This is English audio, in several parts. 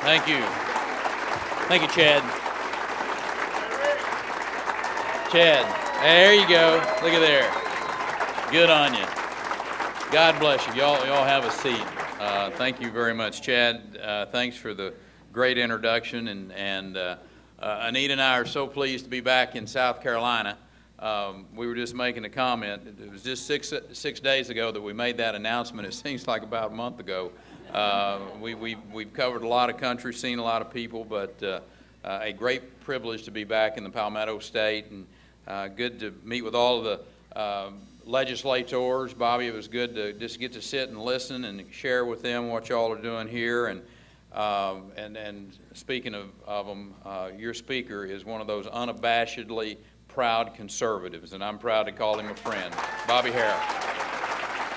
Thank you. Thank you, Chad. Chad, there you go. Look at there. Good on you. God bless you. Y'all have a seat. Thank you very much, Chad. Thanks for the great introduction. And Anita and I are so pleased to be back in South Carolina. We were just making a comment. It was just six days ago that we made that announcement. It seems like about a month ago. We've covered a lot of country, seen a lot of people, but a great privilege to be back in the Palmetto State, and good to meet with all of the legislators. Bobby, it was good to just get to sit and listen and share with them what y'all are doing here. And speaking of them, your speaker is one of those unabashedly proud conservatives, and I'm proud to call him a friend. Bobby Harrell.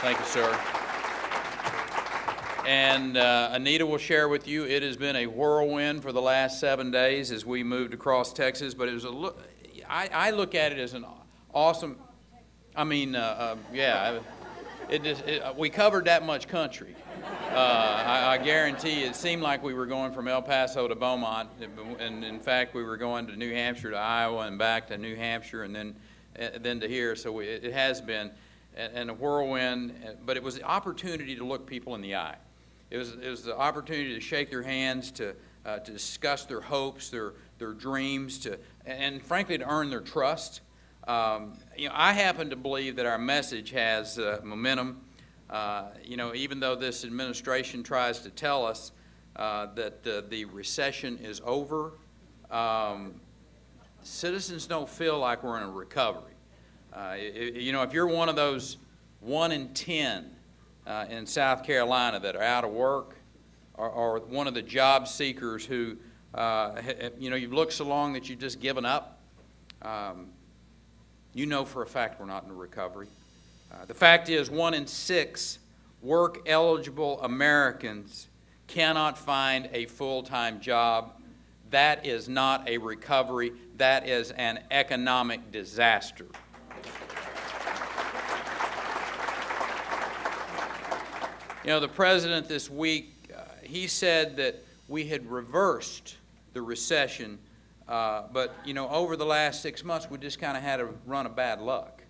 Thank you, sir. And Anita will share with you, it has been a whirlwind for the last 7 days as we moved across Texas, but it was I look at it as an awesome, we covered that much country. I guarantee it seemed like we were going from El Paso to Beaumont, and in fact we were going to New Hampshire to Iowa and back to New Hampshire and then to here. So it has been a whirlwind, but it was the opportunity to look people in the eye. It was the opportunity to shake their hands, to discuss their hopes, their dreams, and frankly to earn their trust. I happen to believe that our message has momentum. Even though this administration tries to tell us that the recession is over, citizens don't feel like we're in a recovery. If you're one of those 1 in 10 in South Carolina that are out of work, or one of the job seekers who, you've looked so long that you've just given up, you know for a fact we're not in a recovery. The fact is 1 in 6 work-eligible Americans cannot find a full-time job. That is not a recovery. That is an economic disaster. The President this week, he said that we had reversed the recession, but, over the last 6 months, we just kind of had a run of bad luck.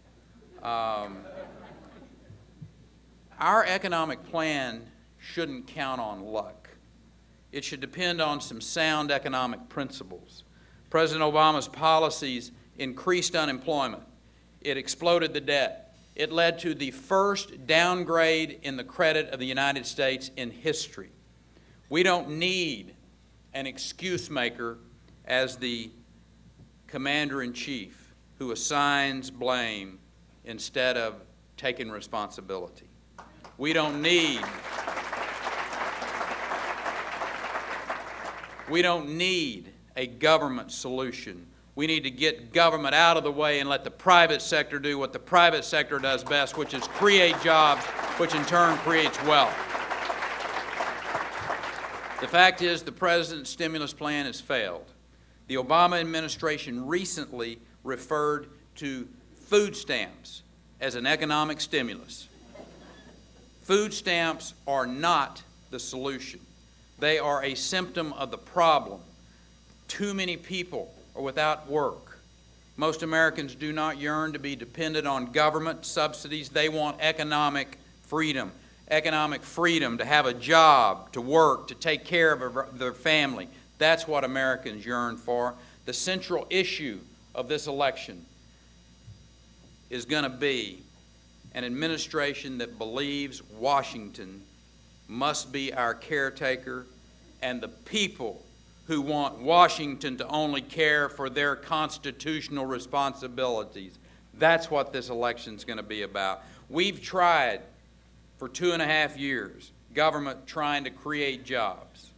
Our economic plan shouldn't count on luck. It should depend on some sound economic principles. President Obama's policies increased unemployment. It exploded the debt. It led to the first downgrade in the credit of the United States in history. We don't need an excuse maker as the commander-in-chief who assigns blame instead of taking responsibility. We don't need a government solution. We need to get government out of the way and let the private sector do what the private sector does best, which is create jobs, which in turn creates wealth. The fact is the President's stimulus plan has failed. The Obama administration recently referred to food stamps as an economic stimulus. Food stamps are not the solution. They are a symptom of the problem. Too many people are without work. Most Americans do not yearn to be dependent on government subsidies. They want economic freedom to have a job, to work, to take care of their family. That's what Americans yearn for. The central issue of this election is going to be an administration that believes Washington must be our caretaker, and the people who want Washington to only care for their constitutional responsibilities. That's what this election is going to be about. We've tried for 2.5 years, government trying to create jobs.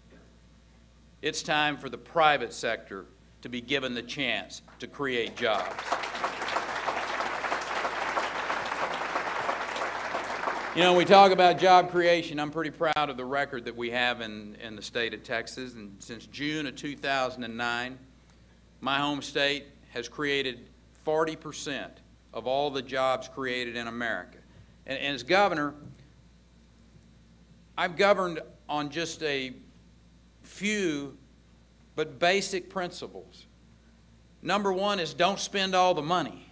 It's time for the private sector to be given the chance to create jobs. We talk about job creation. I'm pretty proud of the record that we have in the state of Texas. And since June of 2009, my home state has created 40% of all the jobs created in America. And as governor, I've governed on just a few but basic principles. Number one is don't spend all the money.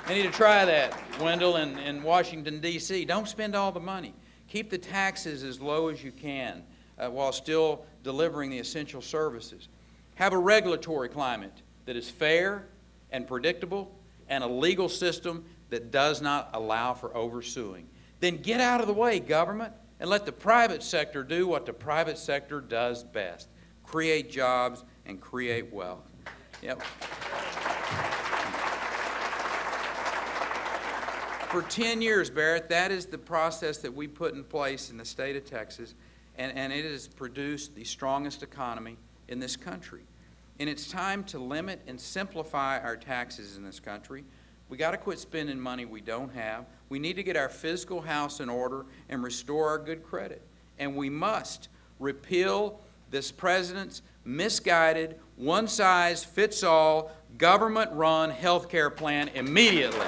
I need to try that, Wendell, in Washington, D.C. Don't spend all the money. Keep the taxes as low as you can while still delivering the essential services. Have a regulatory climate that is fair and predictable and a legal system that does not allow for oversuing. Then get out of the way, government, and let the private sector do what the private sector does best: create jobs and create wealth. Yep. For 10 years, Barrett, that is the process that we put in place in the state of Texas, and it has produced the strongest economy in this country. And it's time to limit and simplify our taxes in this country. We got to quit spending money we don't have. We need to get our fiscal house in order and restore our good credit. And we must repeal this president's misguided, one-size-fits-all, government-run health care plan immediately.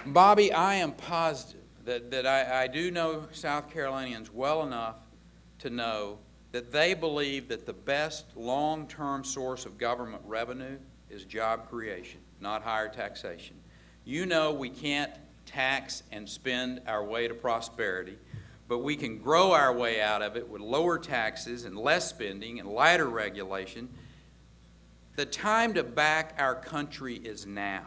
Bobby, I am positive that I do know South Carolinians well enough to know that they believe that the best long-term source of government revenue is job creation, not higher taxation. You know we can't tax and spend our way to prosperity, but we can grow our way out of it with lower taxes and less spending and lighter regulation. The time to back our country is now.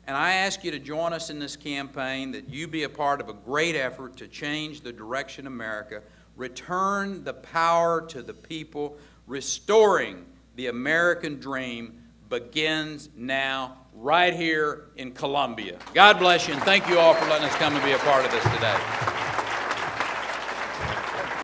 And I ask you to join us in this campaign, that you be a part of a great effort to change the direction of America, return the power to the people. Restoring the American dream begins now, right here in Columbia. God bless you, and thank you all for letting us come and be a part of this today.